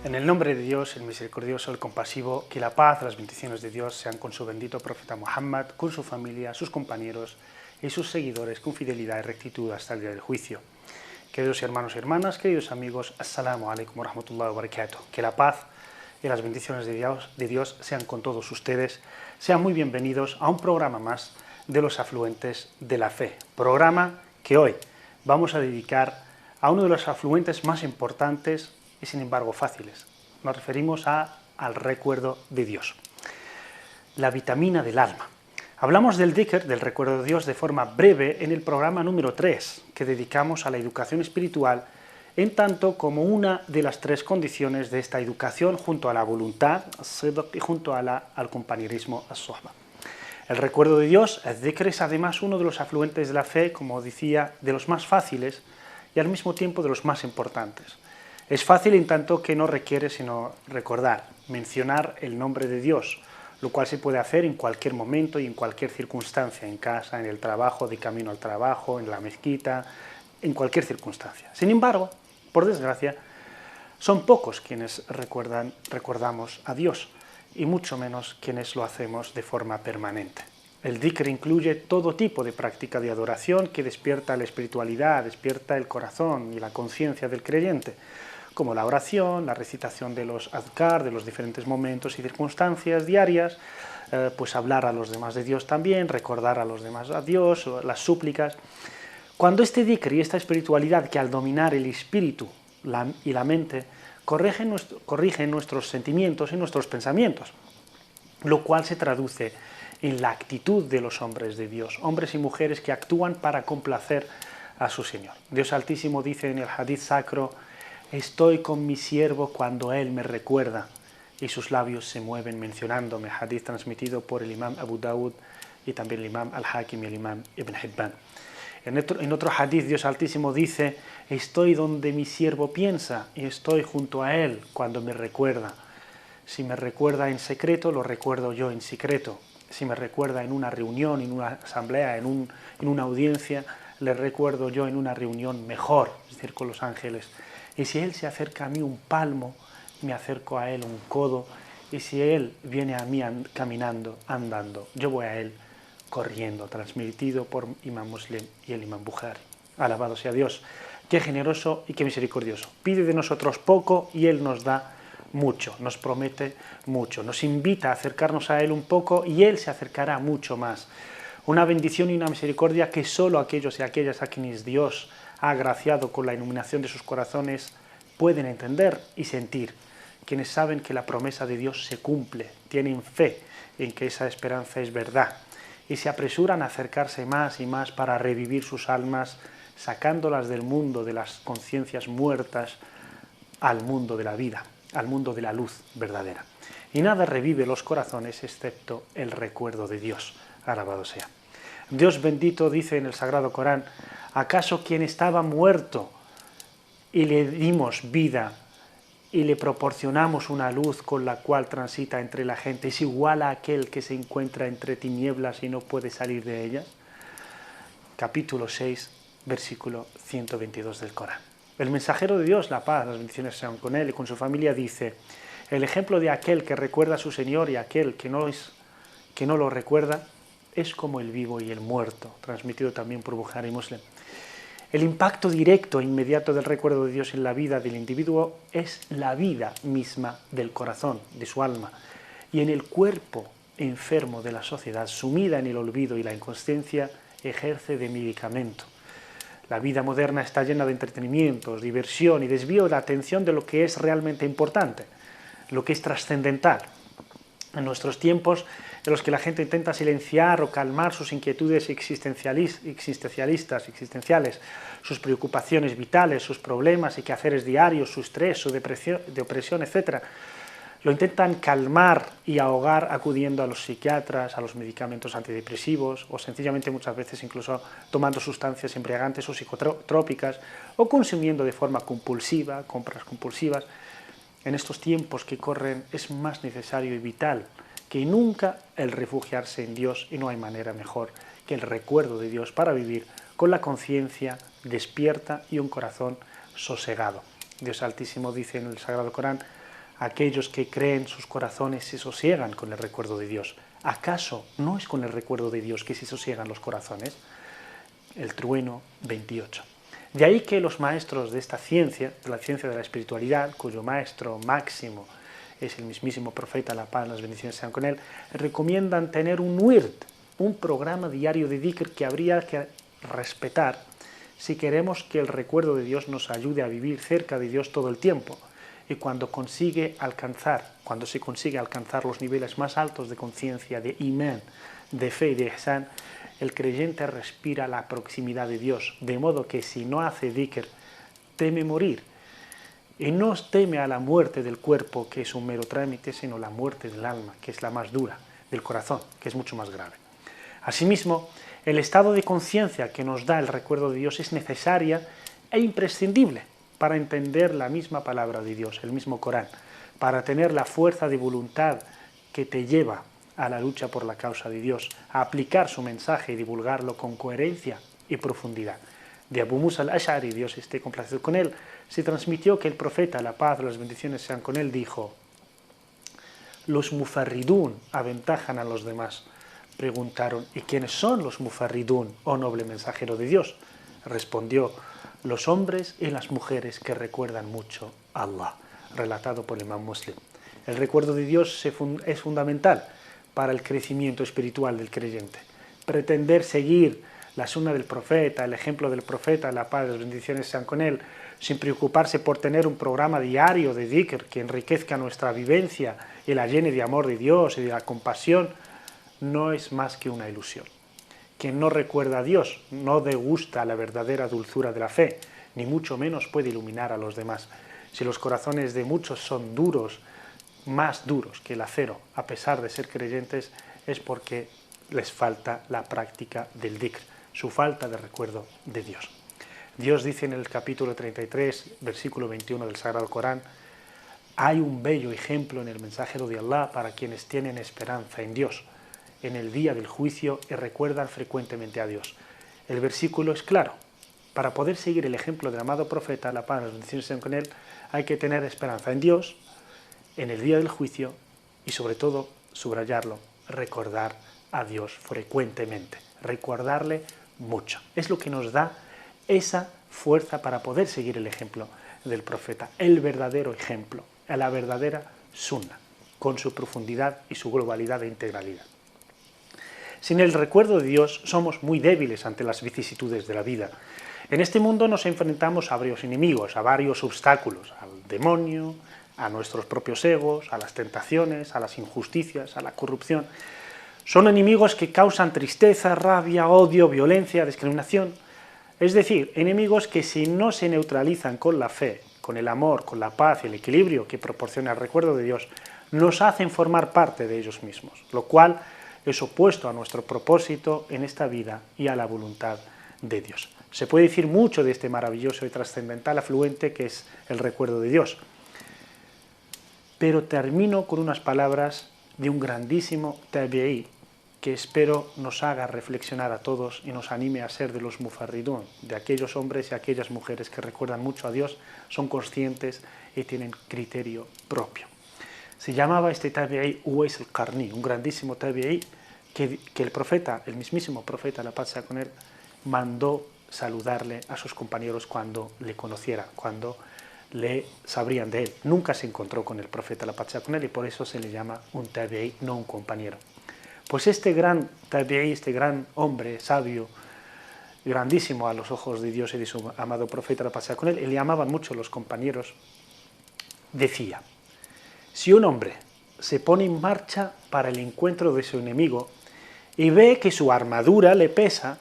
En el nombre de Dios, el misericordioso, el compasivo, que la paz, las bendiciones de Dios sean con su bendito profeta Muhammad, con su familia, sus compañeros y sus seguidores con fidelidad y rectitud hasta el día del juicio. Queridos hermanos y hermanas, queridos amigos, Assalamu alaikum wa rahmatullahi wa barakatuh. Que la paz y las bendiciones de Dios sean con todos ustedes. Sean muy bienvenidos a un programa más de los afluentes de la fe. Programa que hoy vamos a dedicar a uno de los afluentes más importantes y sin embargo fáciles. Nos referimos al recuerdo de Dios. La vitamina del alma. Hablamos del dhikr, del recuerdo de Dios, de forma breve en el programa número 3, que dedicamos a la educación espiritual, en tanto como una de las tres condiciones de esta educación, junto a la voluntad, y junto al compañerismo, as-sohba. El recuerdo de Dios, el dhikr, es además uno de los afluentes de la fe, como decía, de los más fáciles y al mismo tiempo de los más importantes. Es fácil en tanto que no requiere sino recordar, mencionar el nombre de Dios, lo cual se puede hacer en cualquier momento y en cualquier circunstancia, en casa, en el trabajo, de camino al trabajo, en la mezquita, en cualquier circunstancia. Sin embargo, por desgracia, son pocos quienes recordamos a Dios, y mucho menos quienes lo hacemos de forma permanente. El dhikr incluye todo tipo de práctica de adoración que despierta la espiritualidad, despierta el corazón y la conciencia del creyente, como la oración, la recitación de los adhkar, de los diferentes momentos y circunstancias diarias, pues hablar a los demás de Dios también, recordar a los demás a Dios, las súplicas. Cuando este dhikr y esta espiritualidad, que al dominar el espíritu y la mente, corrigen nuestros sentimientos y nuestros pensamientos, lo cual se traduce en la actitud de los hombres de Dios, hombres y mujeres que actúan para complacer a su Señor. Dios Altísimo dice en el hadith sacro: estoy con mi siervo cuando él me recuerda, y sus labios se mueven mencionándome. Hadith transmitido por el imam Abu Dawud y también el imam Al-Hakim y el imam Ibn Hibban. En otro hadith Dios Altísimo dice: estoy donde mi siervo piensa y estoy junto a él cuando me recuerda. Si me recuerda en secreto, lo recuerdo yo en secreto. Si me recuerda en una reunión, en una asamblea, en una audiencia, le recuerdo yo en una reunión mejor, es decir, con los ángeles. Y si él se acerca a mí un palmo, me acerco a él un codo. Y si él viene a mí caminando, andando, yo voy a él corriendo. Transmitido por Imam Muslim y el Imam Bukhari. Alabado sea Dios. Qué generoso y qué misericordioso. Pide de nosotros poco y él nos da mucho, nos promete mucho. Nos invita a acercarnos a él un poco y él se acercará mucho más. Una bendición y una misericordia que solo aquellos y aquellas a quienes Dios ha agraciado con la iluminación de sus corazones pueden entender y sentir, quienes saben que la promesa de Dios se cumple, tienen fe en que esa esperanza es verdad y se apresuran a acercarse más y más para revivir sus almas, sacándolas del mundo de las conciencias muertas al mundo de la vida, al mundo de la luz verdadera. Y nada revive los corazones excepto el recuerdo de Dios. Alabado sea. Dios bendito dice en el Sagrado Corán: ¿acaso quien estaba muerto y le dimos vida y le proporcionamos una luz con la cual transita entre la gente es igual a aquel que se encuentra entre tinieblas y no puede salir de ellas? Capítulo 6, versículo 122 del Corán. El mensajero de Dios, la paz, las bendiciones sean con él y con su familia, dice: el ejemplo de aquel que recuerda a su Señor y aquel que no lo recuerda es como el vivo y el muerto, transmitido también por Bukhari y Muslim. El impacto directo e inmediato del recuerdo de Dios en la vida del individuo es la vida misma del corazón, de su alma, y en el cuerpo enfermo de la sociedad, sumida en el olvido y la inconsciencia, ejerce de medicamento. La vida moderna está llena de entretenimientos, diversión y desvío de la atención de lo que es realmente importante, lo que es trascendental. En nuestros tiempos en los que la gente intenta silenciar o calmar sus inquietudes existenciales, sus preocupaciones vitales, sus problemas y quehaceres diarios, su estrés, su depresión, etc., lo intentan calmar y ahogar acudiendo a los psiquiatras, a los medicamentos antidepresivos o sencillamente muchas veces incluso tomando sustancias embriagantes o psicotrópicas o consumiendo de forma compulsiva, compras compulsivas. En estos tiempos que corren es más necesario y vital que nunca el refugiarse en Dios, y no hay manera mejor que el recuerdo de Dios para vivir con la conciencia despierta y un corazón sosegado. Dios Altísimo dice en el Sagrado Corán: Aquellos que creen, sus corazones se sosiegan con el recuerdo de Dios. ¿Acaso no es con el recuerdo de Dios que se sosiegan los corazones? El trueno 28. De ahí que los maestros de esta ciencia, de la ciencia de la espiritualidad, cuyo maestro máximo es el mismísimo profeta, la paz, las bendiciones sean con él, recomiendan tener un wird, un programa diario de dhikr que habría que respetar si queremos que el recuerdo de Dios nos ayude a vivir cerca de Dios todo el tiempo. Y cuando se consigue alcanzar los niveles más altos de conciencia, de imán, de fe y de ihsan, el creyente respira la proximidad de Dios, de modo que si no hace dhikr, teme morir. Y no teme a la muerte del cuerpo, que es un mero trámite, sino la muerte del alma, que es la más dura, del corazón, que es mucho más grave. Asimismo, el estado de conciencia que nos da el recuerdo de Dios es necesaria e imprescindible para entender la misma palabra de Dios, el mismo Corán, para tener la fuerza de voluntad que te lleva a la lucha por la causa de Dios, a aplicar su mensaje y divulgarlo con coherencia y profundidad. De Abu Musa al-Ash'ari, Dios esté complacido con él, se transmitió que el profeta, la paz, las bendiciones sean con él, dijo: los mufarridún aventajan a los demás. Preguntaron: ¿y quiénes son los mufarridún, oh noble mensajero de Dios? Respondió: los hombres y las mujeres que recuerdan mucho a Allah, relatado por el Imam Muslim. El recuerdo de Dios es fundamental para el crecimiento espiritual del creyente. Pretender seguir la sunna del profeta, el ejemplo del profeta, la paz, las bendiciones sean con él, sin preocuparse por tener un programa diario de dhikr que enriquezca nuestra vivencia y la llene de amor de Dios y de la compasión, no es más que una ilusión. Quien no recuerda a Dios no degusta la verdadera dulzura de la fe, ni mucho menos puede iluminar a los demás. Si los corazones de muchos son duros, más duros que el acero, a pesar de ser creyentes, es porque les falta la práctica del dhikr, su falta de recuerdo de Dios. Dios dice en el capítulo 33, versículo 21 del Sagrado Corán: hay un bello ejemplo en el mensajero de Allah para quienes tienen esperanza en Dios, en el día del juicio, y recuerdan frecuentemente a Dios. El versículo es claro. Para poder seguir el ejemplo del amado profeta, la paz y las bendiciones sean con él, hay que tener esperanza en Dios, en el día del juicio y, sobre todo, subrayarlo, recordar a Dios frecuentemente, recordarle mucho. Es lo que nos da esa fuerza para poder seguir el ejemplo del profeta, el verdadero ejemplo, la verdadera sunna, con su profundidad y su globalidad e integralidad. Sin el recuerdo de Dios somos muy débiles ante las vicisitudes de la vida. En este mundo nos enfrentamos a varios enemigos, a varios obstáculos, al demonio, a nuestros propios egos, a las tentaciones, a las injusticias, a la corrupción. Son enemigos que causan tristeza, rabia, odio, violencia, discriminación. Es decir, enemigos que si no se neutralizan con la fe, con el amor, con la paz y el equilibrio que proporciona el recuerdo de Dios, nos hacen formar parte de ellos mismos, lo cual es opuesto a nuestro propósito en esta vida y a la voluntad de Dios. Se puede decir mucho de este maravilloso y trascendental afluente que es el recuerdo de Dios. Pero termino con unas palabras de un grandísimo tabi'i que espero nos haga reflexionar a todos y nos anime a ser de los mufarridun, de aquellos hombres y aquellas mujeres que recuerdan mucho a Dios, son conscientes y tienen criterio propio. Se llamaba este tabi'i Uwais al-Qarni, un grandísimo tabi'i que el profeta, el mismísimo profeta, la paz sea con él, mandó saludarle a sus compañeros cuando le conociera, cuando le sabrían de él. Nunca se encontró con el profeta, la paz sea con él, y por eso se le llama un tabi'i, no un compañero. Pues este gran tabi'i, este gran hombre sabio, grandísimo a los ojos de Dios y de su amado profeta, la paz sea con él, y le amaban mucho los compañeros, decía: si un hombre se pone en marcha para el encuentro de su enemigo y ve que su armadura le pesa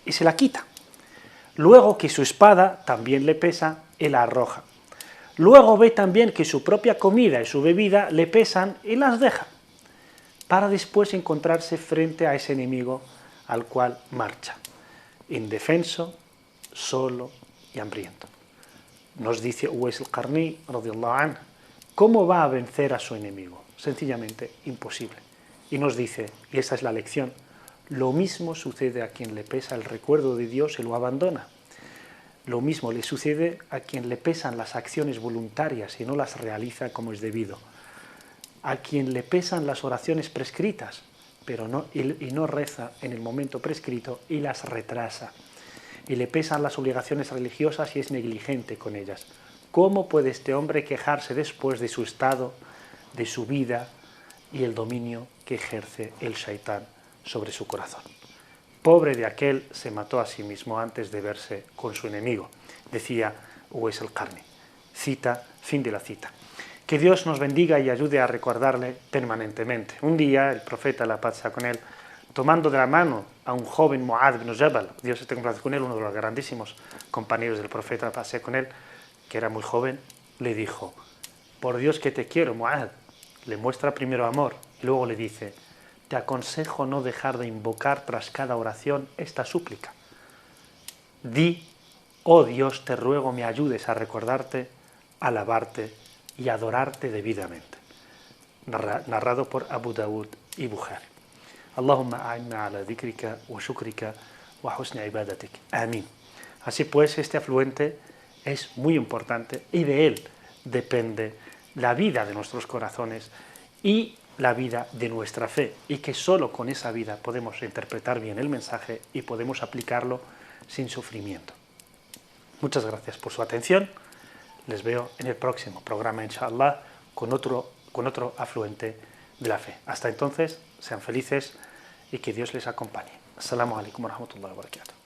y se la quita, luego que su espada también le pesa y la arroja, luego ve también que su propia comida y su bebida le pesan y las deja, para después encontrarse frente a ese enemigo al cual marcha, indefenso, solo y hambriento. Nos dice Uwais al-Qarni, radiyallahu anhu, ¿cómo va a vencer a su enemigo? Sencillamente imposible. Y nos dice, y esa es la lección, lo mismo sucede a quien le pesa el recuerdo de Dios y lo abandona. Lo mismo le sucede a quien le pesan las acciones voluntarias y no las realiza como es debido. A quien le pesan las oraciones prescritas, pero no reza en el momento prescrito y las retrasa. Y le pesan las obligaciones religiosas y es negligente con ellas. ¿Cómo puede este hombre quejarse después de su estado, de su vida y el dominio que ejerce el Shaitán sobre su corazón? Pobre de aquel se mató a sí mismo antes de verse con su enemigo, decía Uwais al-Qarni. Cita, fin de la cita. Que Dios nos bendiga y ayude a recordarle permanentemente. Un día el profeta, la paz sea con él, tomando de la mano a un joven Mu'adh ibn Jabal, Dios esté complacido con él, uno de los grandísimos compañeros del profeta, la paz sea con él, que era muy joven, le dijo: por Dios que te quiero, Mu'adh. Le muestra primero amor y luego le dice: te aconsejo no dejar de invocar tras cada oración esta súplica. Di: oh Dios, te ruego me ayudes a recordarte, alabarte y adorarte debidamente. Narrado por Abu Dawud y Bukhari. Allahumma a'inna ala dhikrika wa shukrika wa husni ibadatik. Amén. Así pues, este afluente es muy importante y de él depende la vida de nuestros corazones y la vida de nuestra fe, y que solo con esa vida podemos interpretar bien el mensaje y podemos aplicarlo sin sufrimiento. Muchas gracias por su atención. Les veo en el próximo programa, inshallah, con otro afluente de la fe. Hasta entonces, sean felices y que Dios les acompañe. Assalamu alaikum wa rahmatullahi wa barakatuh.